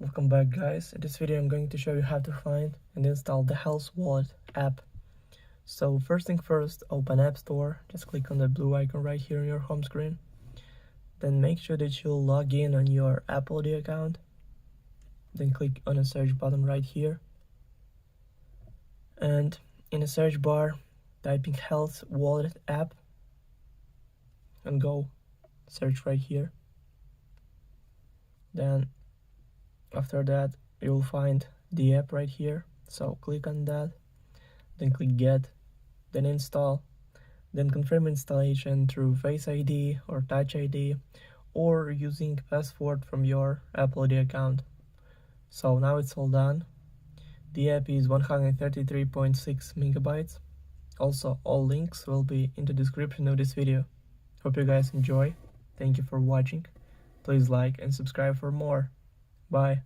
Welcome back, guys. In this video I'm going to show you how to find and install the Health Wallet app. So first thing first, open App Store, just click on the blue icon right here on your home screen. Then make sure that you log in on your Apple ID account. Then click on the search button right here. And in the search bar, typing Health Wallet app and go search right here. Then after that you'll find the app right here, so click on that, then click get, then install, then confirm installation through Face ID or Touch ID or using password from your Apple ID account. So now it's all done. The app is 133.6 megabytes. Also, all links will be in the description of this video. Hope you guys enjoy. Thank you for watching. Please like and subscribe for more. Bye.